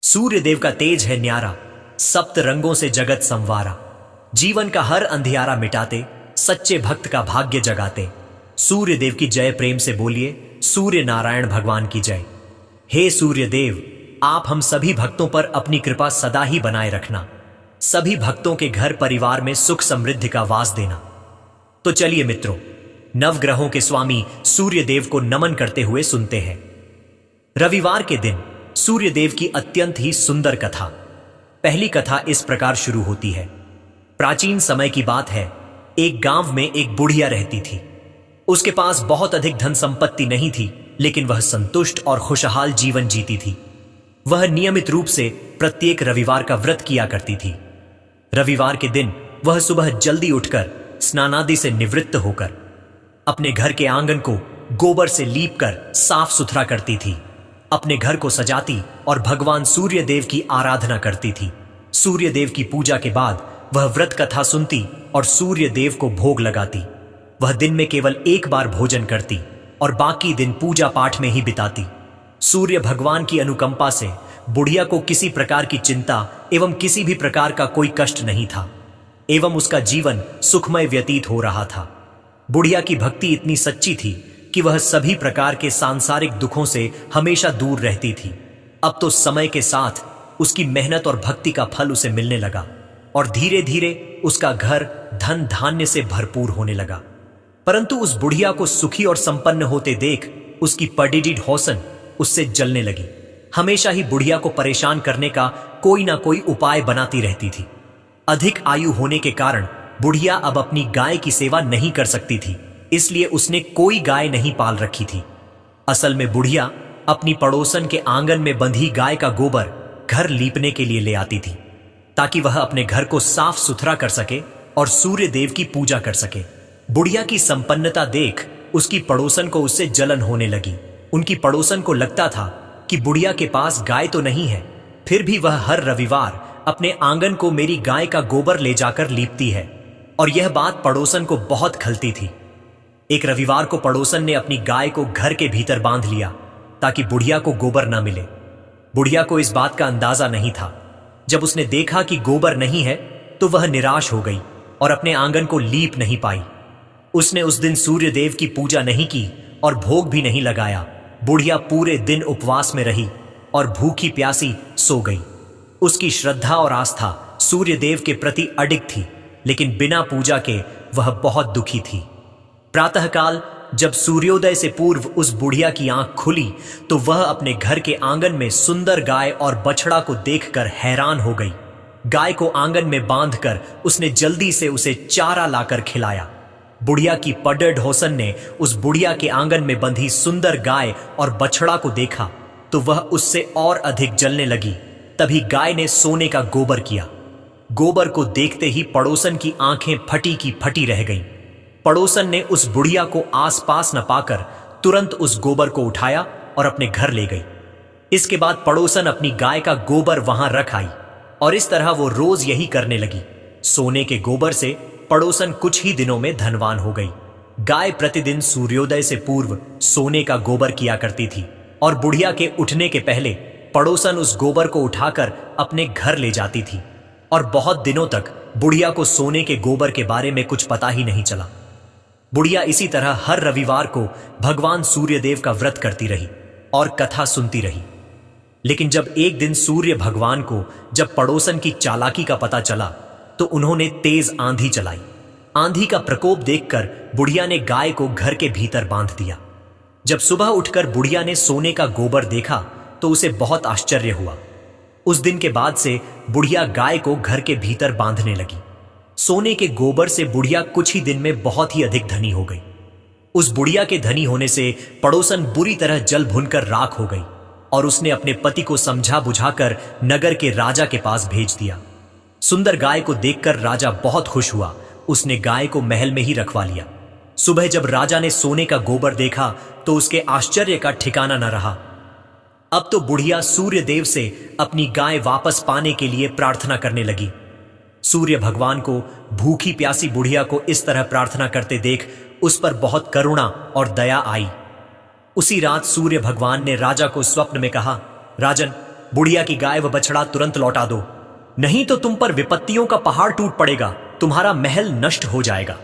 सूर्य देव का तेज है न्यारा, सप्त रंगों से जगत संवारा। जीवन का हर अंधियारा मिटाते, सच्चे भक्त का भाग्य जगाते। सूर्य देव की जय, प्रेम से बोलिए सूर्य नारायण भगवान की जय। हे सूर्य देव, आप हम सभी भक्तों पर अपनी कृपा सदा ही बनाए रखना। सभी भक्तों के घर परिवार में सुख समृद्धि का वास देना। तो चलिए मित्रों, नवग्रहों के स्वामी सूर्य देव को नमन करते हुए सुनते हैं। रविवार के दिन सूर्य देव की अत्यंत ही सुंदर कथा। पहली कथा इस प्रकार शुरू होती है। प्राचीन समय की बात है, एक गांव में एक बुढ़िया रहती थी। उसके पास बहुत अधिक धन संपत्ति नहीं थी, लेकिन वह संतुष्ट और खुशहाल जीवन जीती थी। वह नियमित रूप से प्रत्येक रविवार का व्रत किया करती थी। रविवार के दिन वह सुबह जल्दी उठकर स्नानादि से निवृत्त होकर अपने घर के आंगन को गोबर से लीपकर साफ सुथरा करती थी। अपने घर को सजाती और भगवान सूर्य देव की आराधना करती थी। सूर्य देव की पूजा के बाद वह व्रत कथा सुनती और सूर्य देव को भोग लगाती। वह दिन में केवल एक बार भोजन करती और बाकी दिन पूजा पाठ में ही बिताती। सूर्य भगवान की अनुकंपा से बुढ़िया को किसी प्रकार की चिंता एवं किसी भी प्रकार का कोई कष्ट नहीं था एवं उसका जीवन सुखमय व्यतीत हो रहा था। बुढ़िया की भक्ति इतनी सच्ची थी कि वह सभी प्रकार के सांसारिक दुखों से हमेशा दूर रहती थी। अब तो समय के साथ उसकी मेहनत और भक्ति का फल उसे मिलने लगा और धीरे धीरे उसका घर धन धान्य से भरपूर होने लगा। परंतु उस बुढ़िया को सुखी और संपन्न होते देख उसकी पडीडी हौसन उससे जलने लगी। हमेशा ही बुढ़िया को परेशान करने का कोई ना कोई उपाय बनाती रहती थी। अधिक आयु होने के कारण बुढ़िया अब अपनी गाय की सेवा नहीं कर सकती थी, इसलिए उसने कोई गाय नहीं पाल रखी थी। असल में बुढ़िया अपनी पड़ोसन के आंगन में बंधी गाय का गोबर घर लीपने के लिए ले आती थी, ताकि वह अपने घर को साफ सुथरा कर सके और सूर्य देव की पूजा कर सके। बुढ़िया की संपन्नता देख उसकी पड़ोसन को उससे जलन होने लगी। उनकी पड़ोसन को लगता था कि बुढ़िया के पास गाय तो नहीं है, फिर भी वह हर रविवार अपने आंगन को मेरी गाय का गोबर ले जाकर लीपती है, और यह बात पड़ोसन को बहुत खलती थी। एक रविवार को पड़ोसन ने अपनी गाय को घर के भीतर बांध लिया ताकि बुढ़िया को गोबर न मिले। बुढ़िया को इस बात का अंदाजा नहीं था। जब उसने देखा कि गोबर नहीं है तो वह निराश हो गई और अपने आंगन को लीप नहीं पाई। उसने उस दिन सूर्य देव की पूजा नहीं की और भोग भी नहीं लगाया। बुढ़िया पूरे दिन उपवास में रही और भूखी प्यासी सो गई। उसकी श्रद्धा और आस्था सूर्य देव के प्रति अडिग थी, लेकिन बिना पूजा के वह बहुत दुखी थी। प्रातःकाल जब सूर्योदय से पूर्व उस बुढ़िया की आंख खुली तो वह अपने घर के आंगन में सुंदर गाय और बछड़ा को देखकर हैरान हो गई। गाय को आंगन में बांधकर उसने जल्दी से उसे चारा लाकर खिलाया। बुढ़िया की पडड हौसन ने उस बुढ़िया के आंगन में बंधी सुंदर गाय और बछड़ा को देखा तो वह उससे और अधिक जलने लगी। तभी गाय ने सोने का गोबर किया। गोबर को देखते ही पड़ोसन की आंखें फटी की फटी रह गईं। पड़ोसन ने उस बुढ़िया को आसपास न पाकर तुरंत उस गोबर को उठाया और अपने घर ले गई। इसके बाद पड़ोसन अपनी गाय का गोबर वहां रख आई और इस तरह वो रोज यही करने लगी। सोने के गोबर से पड़ोसन कुछ ही दिनों में धनवान हो गई। गाय प्रतिदिन सूर्योदय से पूर्व सोने का गोबर किया करती थी और बुढ़िया के उठने के पहले पड़ोसन उस गोबर को उठाकर अपने घर ले जाती थी, और बहुत दिनों तक बुढ़िया को सोने के गोबर के बारे में कुछ पता ही नहीं चला। बुढ़िया इसी तरह हर रविवार को भगवान सूर्यदेव का व्रत करती रही और कथा सुनती रही। लेकिन जब एक दिन सूर्य भगवान को जब पड़ोसन की चालाकी का पता चला तो उन्होंने तेज आंधी चलाई। आंधी का प्रकोप देखकर बुढ़िया ने गाय को घर के भीतर बांध दिया। जब सुबह उठकर बुढ़िया ने सोने का गोबर देखा तो उसे बहुत आश्चर्य हुआ। उस दिन के बाद से बुढ़िया गाय को घर के भीतर बांधने लगी। सोने के गोबर से बुढ़िया कुछ ही दिन में बहुत ही अधिक धनी हो गई। उस बुढ़िया के धनी होने से पड़ोसन बुरी तरह जल भुनकर राख हो गई और उसने अपने पति को समझा बुझाकर नगर के राजा के पास भेज दिया। सुंदर गाय को देखकर राजा बहुत खुश हुआ। उसने गाय को महल में ही रखवा लिया। सुबह जब राजा ने सोने का गोबर देखा तो उसके आश्चर्य का ठिकाना न रहा। अब तो बुढ़िया सूर्य देव से अपनी गाय वापस पाने के लिए प्रार्थना करने लगी। सूर्य भगवान को भूखी प्यासी बुढ़िया को इस तरह प्रार्थना करते देख उस पर बहुत करुणा और दया आई। उसी रात सूर्य भगवान ने राजा को स्वप्न में कहा, राजन, बुढ़िया की गाय व बछड़ा तुरंत लौटा दो, नहीं तो तुम पर विपत्तियों का पहाड़ टूट पड़ेगा, तुम्हारा महल नष्ट हो जाएगा।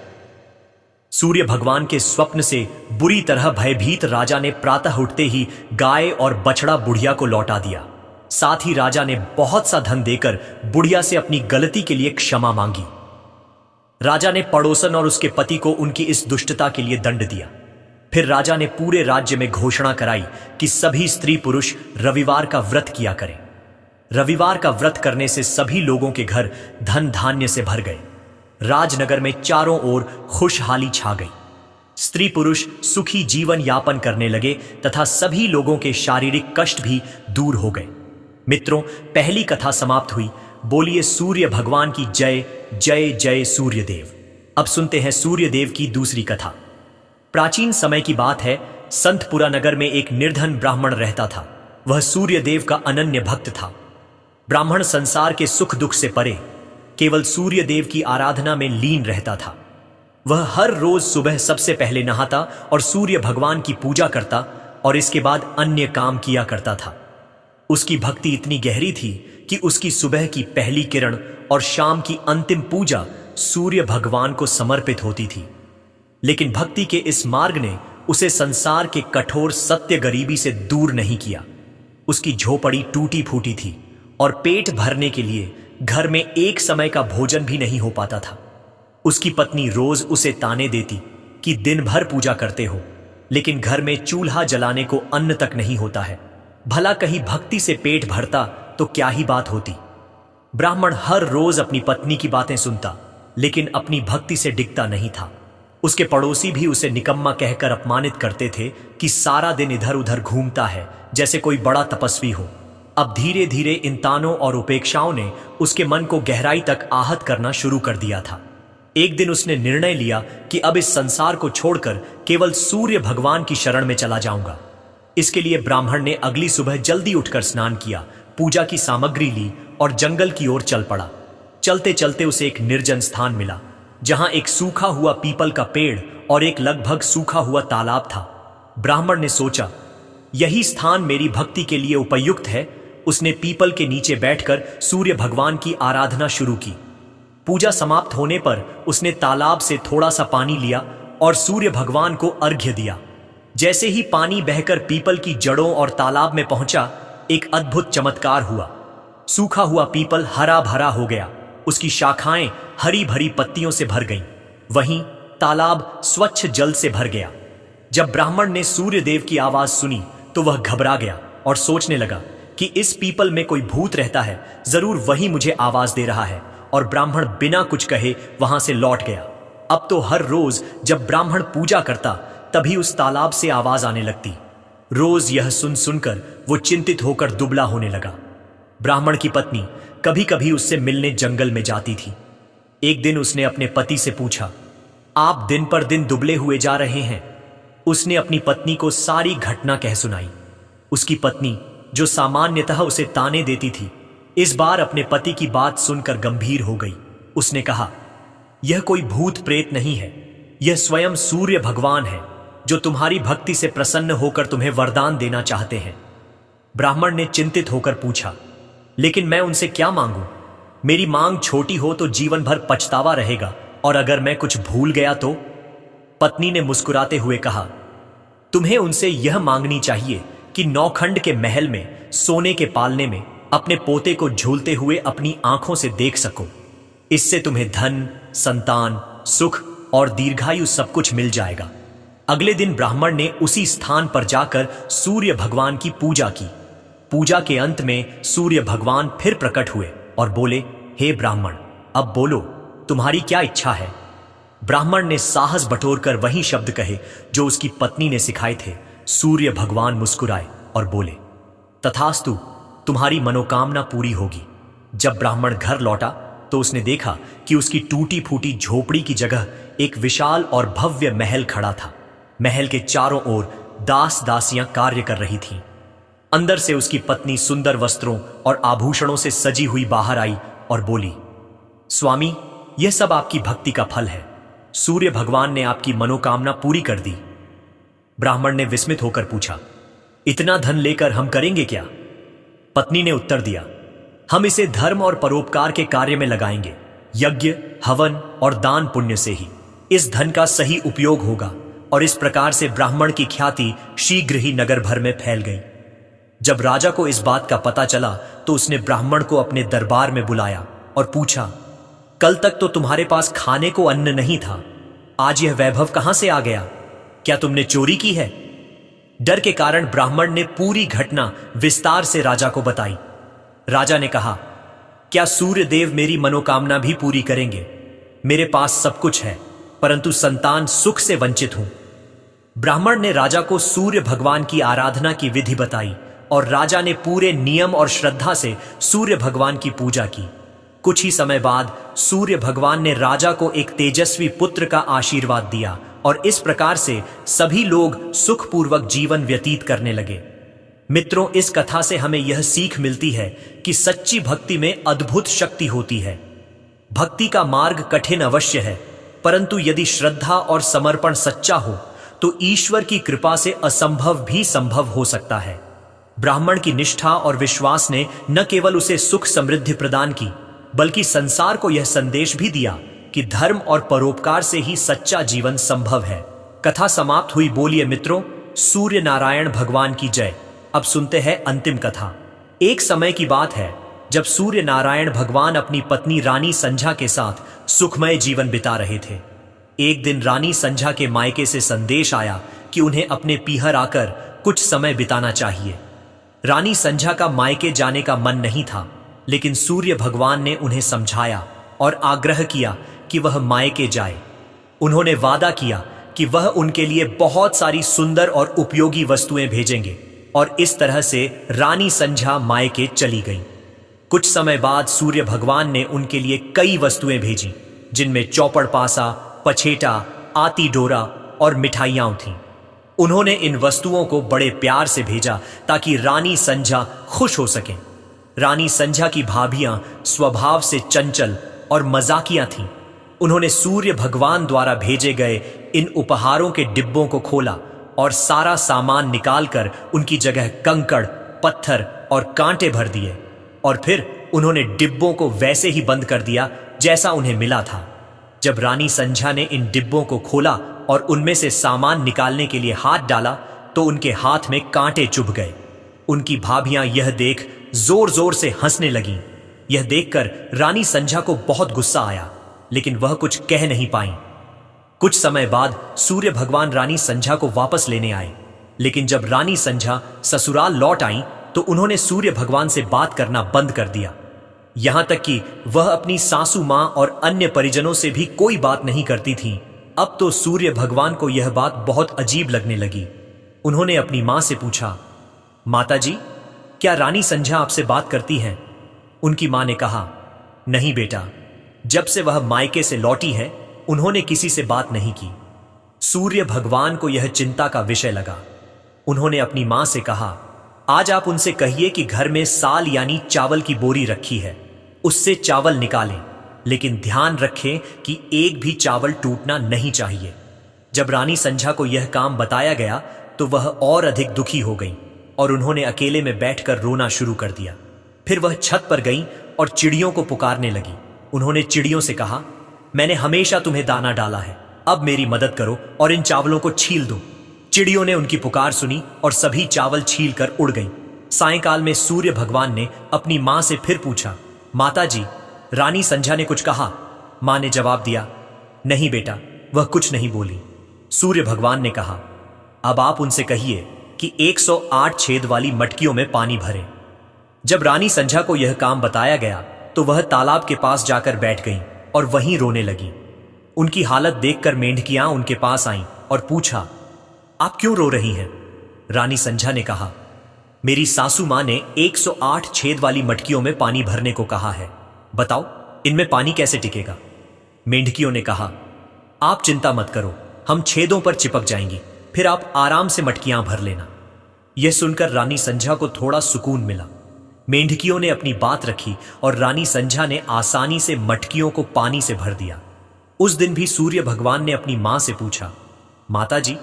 सूर्य भगवान के स्वप्न से बुरी तरह भयभीत राजा ने प्रातः उठते ही गाय और बछड़ा बुढ़िया को लौटा दिया। साथ ही राजा ने बहुत सा धन देकर बुढ़िया से अपनी गलती के लिए क्षमा मांगी। राजा ने पड़ोसन और उसके पति को उनकी इस दुष्टता के लिए दंड दिया। फिर राजा ने पूरे राज्य में घोषणा कराई कि सभी स्त्री पुरुष रविवार का व्रत किया करें। रविवार का व्रत करने से सभी लोगों के घर धन धान्य से भर गए। राजनगर में चारों ओर खुशहाली छा गई। स्त्री पुरुष सुखी जीवन यापन करने लगे तथा सभी लोगों के शारीरिक कष्ट भी दूर हो गए। मित्रों, पहली कथा समाप्त हुई। बोलिए सूर्य भगवान की जय जय जय सूर्यदेव। अब सुनते हैं सूर्यदेव की दूसरी कथा। प्राचीन समय की बात है। संतपुरा नगर में एक निर्धन ब्राह्मण रहता था। वह सूर्यदेव का अनन्य भक्त था। ब्राह्मण संसार के सुख दुख से परे केवल सूर्यदेव की आराधना में लीन रहता था। वह हर रोज सुबह सबसे पहले नहाता और सूर्य भगवान की पूजा करता और इसके बाद अन्य काम किया करता था। उसकी भक्ति इतनी गहरी थी कि उसकी सुबह की पहली किरण और शाम की अंतिम पूजा सूर्य भगवान को समर्पित होती थी। लेकिन भक्ति के इस मार्ग ने उसे संसार के कठोर सत्य गरीबी से दूर नहीं किया। उसकी झोपड़ी टूटी फूटी थी और पेट भरने के लिए घर में एक समय का भोजन भी नहीं हो पाता था। उसकी पत्नी रोज उसे ताने देती कि दिन भर पूजा करते हो, लेकिन घर में चूल्हा जलाने को अन्न तक नहीं होता है। भला कहीं भक्ति से पेट भरता तो क्या ही बात होती। ब्राह्मण हर रोज अपनी पत्नी की बातें सुनता, लेकिन अपनी भक्ति से डिगता नहीं था। उसके पड़ोसी भी उसे निकम्मा कहकर अपमानित करते थे कि सारा दिन इधर उधर घूमता है जैसे कोई बड़ा तपस्वी हो। अब धीरे धीरे इन तानों और उपेक्षाओं ने उसके मन को गहराई तक आहत करना शुरू कर दिया था। एक दिन उसने निर्णय लिया कि अब इस संसार को छोड़कर केवल सूर्य भगवान की शरण में चला जाऊंगा। इसके लिए ब्राह्मण ने अगली सुबह जल्दी उठकर स्नान किया, पूजा की सामग्री ली और जंगल की ओर चल पड़ा। चलते चलते उसे एक निर्जन स्थान मिला, जहां एक सूखा हुआ पीपल का पेड़ और एक लगभग सूखा हुआ तालाब था। ब्राह्मण ने सोचा, यही स्थान मेरी भक्ति के लिए उपयुक्त है। उसने पीपल के नीचे बैठकर सूर्य भगवान की आराधना शुरू की। पूजा समाप्त होने पर उसने तालाब से थोड़ा सा पानी लिया और सूर्य भगवान को अर्घ्य दिया। जैसे ही पानी बहकर पीपल की जड़ों और तालाब में पहुंचा, एक अद्भुत चमत्कार हुआ। सूखा हुआ पीपल हरा भरा हो गया, उसकी शाखाएं हरी भरी पत्तियों से भर गईं। वहीं तालाब स्वच्छ जल से भर गया। जब ब्राह्मण ने सूर्यदेव की आवाज सुनी तो वह घबरा गया और सोचने लगा कि इस पीपल में कोई भूत रहता है, जरूर वही मुझे आवाज दे रहा है। और ब्राह्मण बिना कुछ कहे वहां से लौट गया। अब तो हर रोज जब ब्राह्मण पूजा करता तभी उस तालाब से आवाज आने लगती। रोज यह सुन सुनकर वो चिंतित होकर दुबला होने लगा। ब्राह्मण की पत्नी कभी कभी उससे मिलने जंगल में जाती थी। एक दिन उसने अपने पति से पूछा, आप दिन पर दिन दुबले हुए जा रहे हैं। उसने अपनी पत्नी को सारी घटना कह सुनाई। उसकी पत्नी, जो सामान्यतः उसे ताने देती थी, इस बार अपने पति की बात सुनकर गंभीर हो गई। उसने कहा, यह कोई भूत प्रेत नहीं है, यह स्वयं सूर्य भगवान है, जो तुम्हारी भक्ति से प्रसन्न होकर तुम्हें वरदान देना चाहते हैं। ब्राह्मण ने चिंतित होकर पूछा, लेकिन मैं उनसे क्या मांगूं? मेरी मांग छोटी हो तो जीवन भर पछतावा रहेगा, और अगर मैं कुछ भूल गया तो? पत्नी ने मुस्कुराते हुए कहा, तुम्हें उनसे यह मांगनी चाहिए कि नौखंड के महल में सोने के पालने में अपने पोते को झूलते हुए अपनी आंखों से देख सको। इससे तुम्हें धन, संतान, सुख और दीर्घायु सब कुछ मिल जाएगा। अगले दिन ब्राह्मण ने उसी स्थान पर जाकर सूर्य भगवान की पूजा की। पूजा के अंत में सूर्य भगवान फिर प्रकट हुए और बोले, हे ब्राह्मण, अब बोलो, तुम्हारी क्या इच्छा है? ब्राह्मण ने साहस बटोरकर वही शब्द कहे जो उसकी पत्नी ने सिखाए थे। सूर्य भगवान मुस्कुराए और बोले, तथास्तु, तुम्हारी मनोकामना पूरी होगी। जब ब्राह्मण घर लौटा तो उसने देखा कि उसकी टूटी फूटी झोपड़ी की जगह एक विशाल और भव्य महल खड़ा था। महल के चारों ओर दास दासियां कार्य कर रही थीं। अंदर से उसकी पत्नी सुंदर वस्त्रों और आभूषणों से सजी हुई बाहर आई और बोली, स्वामी, यह सब आपकी भक्ति का फल है। सूर्य भगवान ने आपकी मनोकामना पूरी कर दी। ब्राह्मण ने विस्मित होकर पूछा, इतना धन लेकर हम करेंगे क्या? पत्नी ने उत्तर दिया, हम इसे धर्म और परोपकार के कार्य में लगाएंगे। यज्ञ, हवन और दान पुण्य से ही इस धन का सही उपयोग होगा। और इस प्रकार से ब्राह्मण की ख्याति शीघ्र ही नगर भर में फैल गई। जब राजा को इस बात का पता चला तो उसने ब्राह्मण को अपने दरबार में बुलाया और पूछा, कल तक तो तुम्हारे पास खाने को अन्न नहीं था, आज यह वैभव कहां से आ गया? क्या तुमने चोरी की है? डर के कारण ब्राह्मण ने पूरी घटना विस्तार से राजा को बताई। राजा ने कहा, क्या सूर्य देव मेरी मनोकामना भी पूरी करेंगे? मेरे पास सब कुछ है, परंतु संतान सुख से वंचित हूं। ब्राह्मण ने राजा को सूर्य भगवान की आराधना की विधि बताई और राजा ने पूरे नियम और श्रद्धा से सूर्य भगवान की पूजा की। कुछ ही समय बाद सूर्य भगवान ने राजा को एक तेजस्वी पुत्र का आशीर्वाद दिया और इस प्रकार से सभी लोग सुखपूर्वक जीवन व्यतीत करने लगे। मित्रों, इस कथा से हमें यह सीख मिलती है कि सच्ची भक्ति में अद्भुत शक्ति होती है। भक्ति का मार्ग कठिन अवश्य है, परंतु यदि श्रद्धा और समर्पण सच्चा हो तो ईश्वर की कृपा से असंभव भी संभव हो सकता है। ब्राह्मण की निष्ठा और विश्वास ने न केवल उसे सुख समृद्धि प्रदान की, बल्कि संसार को यह संदेश भी दिया कि धर्म और परोपकार से ही सच्चा जीवन संभव है। कथा समाप्त हुई। बोलिए मित्रों, सूर्य नारायण भगवान की जय। अब सुनते हैं अंतिम कथा। एक समय की बात है जब सूर्य नारायण भगवान अपनी पत्नी रानी संध्या के साथ सुखमय जीवन बिता रहे थे। एक दिन रानी संध्या के मायके से संदेश आया कि उन्हें अपने पीहर आकर कुछ समय बिताना चाहिए। रानी संध्या का मायके जाने का मन नहीं था, लेकिन सूर्य भगवान ने उन्हें समझाया और आग्रह किया कि वह मायके जाए। उन्होंने वादा किया कि वह उनके लिए बहुत सारी सुंदर और उपयोगी वस्तुएं भेजेंगे और इस तरह से रानी संध्या मायके चली गई। कुछ समय बाद सूर्य भगवान ने उनके लिए कई वस्तुएं भेजी, जिनमें चौपड़ पासा, पछेटा, आती डोरा और मिठाइयां थीं। उन्होंने इन वस्तुओं को बड़े प्यार से भेजा ताकि रानी संध्या खुश हो सकें। रानी संध्या की भाभियां स्वभाव से चंचल और मजाकिया थीं। उन्होंने सूर्य भगवान द्वारा भेजे गए इन उपहारों के डिब्बों को खोला और सारा सामान निकालकर उनकी जगह कंकड़, पत्थर और कांटे भर दिए और फिर उन्होंने डिब्बों को वैसे ही बंद कर दिया जैसा उन्हें मिला था। जब रानी संध्या ने इन डिब्बों को खोला और उनमें से सामान निकालने के लिए हाथ डाला तो उनके हाथ में कांटे चुभ गए। उनकी भाभियां यह देख जोर जोर से हंसने लगीं। यह देखकर रानी संध्या को बहुत गुस्सा आया, लेकिन वह कुछ कह नहीं पाई। कुछ समय बाद सूर्य भगवान रानी संध्या को वापस लेने आए, लेकिन जब रानी संध्या ससुराल लौट आई तो उन्होंने सूर्य भगवान से बात करना बंद कर दिया। यहां तक कि वह अपनी सासू मां और अन्य परिजनों से भी कोई बात नहीं करती थीं। अब तो सूर्य भगवान को यह बात बहुत अजीब लगने लगी। उन्होंने अपनी मां से पूछा, माताजी, क्या रानी संध्या आपसे बात करती हैं? उनकी मां ने कहा, नहीं बेटा, जब से वह मायके से लौटी है उन्होंने किसी से बात नहीं की। सूर्य भगवान को यह चिंता का विषय लगा। उन्होंने अपनी मां से कहा, आज आप उनसे कहिए कि घर में साल यानी चावल की बोरी रखी है, उससे चावल निकालें, लेकिन ध्यान रखें कि एक भी चावल टूटना नहीं चाहिए। जब रानी संध्या को यह काम बताया गया तो वह और अधिक दुखी हो गई और उन्होंने अकेले में बैठकर रोना शुरू कर दिया। फिर वह छत पर गई और चिड़ियों को पुकारने लगी। उन्होंने चिड़ियों से कहा, मैंने हमेशा तुम्हें दाना डाला है, अब मेरी मदद करो और इन चावलों को छील दो। चिड़ियों ने उनकी पुकार सुनी और सभी चावल छील कर उड़ गईं। सायंकाल में सूर्य भगवान ने अपनी मां से फिर पूछा, माताजी, रानी संध्या ने कुछ कहा? मां ने जवाब दिया, नहीं बेटा, वह कुछ नहीं बोली। सूर्य भगवान ने कहा, अब आप उनसे कहिए कि 108 छेद वाली मटकियों में पानी भरें। जब रानी संध्या को यह काम बताया गया तो वह तालाब के पास जाकर बैठ गईं और वहीं रोने लगी। उनकी हालत देखकर मेंढकियां उनके पास आईं और पूछा, आप क्यों रो रही हैं? रानी संध्या ने कहा, मेरी सासू मां ने 108 छेद वाली मटकियों में पानी भरने को कहा है, बताओ इनमें पानी कैसे टिकेगा? मेंढकियों ने कहा, आप चिंता मत करो, हम छेदों पर चिपक जाएंगी, फिर आप आराम से मटकियां भर लेना। यह सुनकर रानी संध्या को थोड़ा सुकून मिला। मेंढकियों ने अपनी बात रखी और रानी संध्या ने आसानी से मटकियों को पानी से भर दिया। उस दिन भी सूर्य भगवान ने अपनी मां से पूछा, माताजी,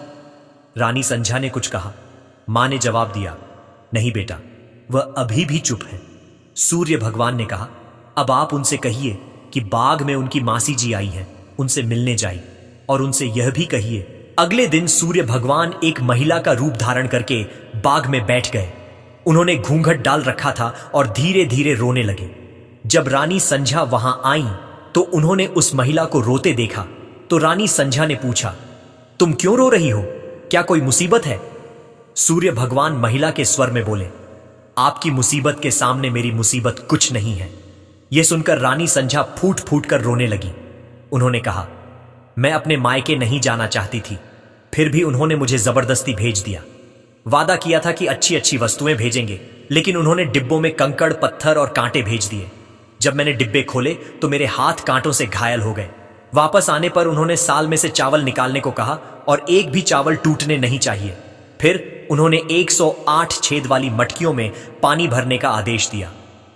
रानी संध्या ने कुछ कहा? मां ने जवाब दिया, नहीं बेटा, वह अभी भी चुप है। सूर्य भगवान ने कहा, अब आप उनसे कहिए कि बाग में उनकी मासी जी आई हैं, उनसे मिलने जाइए, और उनसे यह भी कहिए। अगले दिन सूर्य भगवान एक महिला का रूप धारण करके बाग में बैठ गए। उन्होंने घूंघट डाल रखा था और धीरे धीरे रोने लगे। जब रानी संध्या वहां आई तो उन्होंने उस महिला को रोते देखा तो रानी संध्या ने पूछा, तुम क्यों रो रही हो? क्या कोई मुसीबत है? सूर्य भगवान महिला के स्वर में बोले, आपकी मुसीबत के सामने मेरी मुसीबत कुछ नहीं है। यह सुनकर रानी संध्या फूट फूट कर रोने लगी। उन्होंने कहा, मैं अपने मायके नहीं जाना चाहती थी, फिर भी उन्होंने मुझे जबरदस्ती भेज दिया। वादा किया था कि अच्छी अच्छी वस्तुएं भेजेंगे, लेकिन उन्होंने डिब्बों में कंकड़, पत्थर और कांटे भेज दिए। जब मैंने डिब्बे खोले तो मेरे हाथ कांटों से घायल हो गए। वापस आने पर उन्होंने साल में से चावल निकालने को कहा और एक भी चावल टूटने नहीं चाहिए। फिर उन्होंने 108 छेद वाली मटकियों में पानी भरने का आदेश दिया।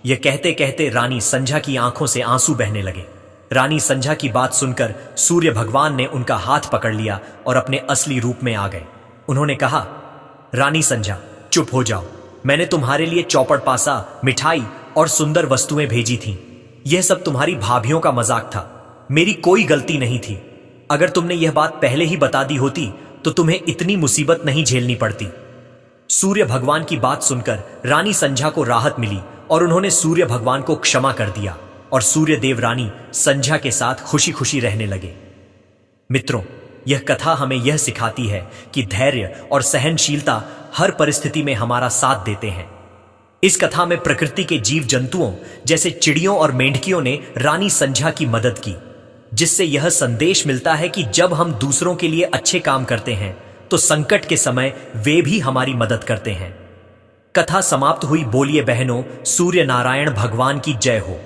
यह कहते कहते रानी संध्या की आंखों से आंसू बहने लगे। रानी संध्या की बात सुनकर सूर्य भगवान ने उनका हाथ पकड़ लिया और अपने असली रूप में आ गए। उन्होंने कहा, रानी संध्या, चुप हो जाओ। मैंने तुम्हारे लिए चौपड़ पासा, मिठाई और सुंदर वस्तुएं भेजी थीं। यह सब तुम्हारी भाभियों का मजाक था, मेरी कोई गलती नहीं थी। अगर तुमने यह बात पहले ही बता दी होती तो तुम्हें इतनी मुसीबत नहीं झेलनी पड़ती। सूर्य भगवान की बात सुनकर रानी संध्या को राहत मिली और उन्होंने सूर्य भगवान को क्षमा कर दिया और सूर्य देव रानी संध्या के साथ खुशी खुशी रहने लगे। मित्रों, यह कथा हमें यह सिखाती है कि धैर्य और सहनशीलता हर परिस्थिति में हमारा साथ देते हैं। इस कथा में प्रकृति के जीव जंतुओं जैसे चिड़ियों और मेंढकियों ने रानी संध्या की मदद की, जिससे यह संदेश मिलता है कि जब हम दूसरों के लिए अच्छे काम करते हैं तो संकट के समय वे भी हमारी मदद करते हैं। कथा समाप्त हुई। बोलिए बहनों, सूर्य नारायण भगवान की जय हो।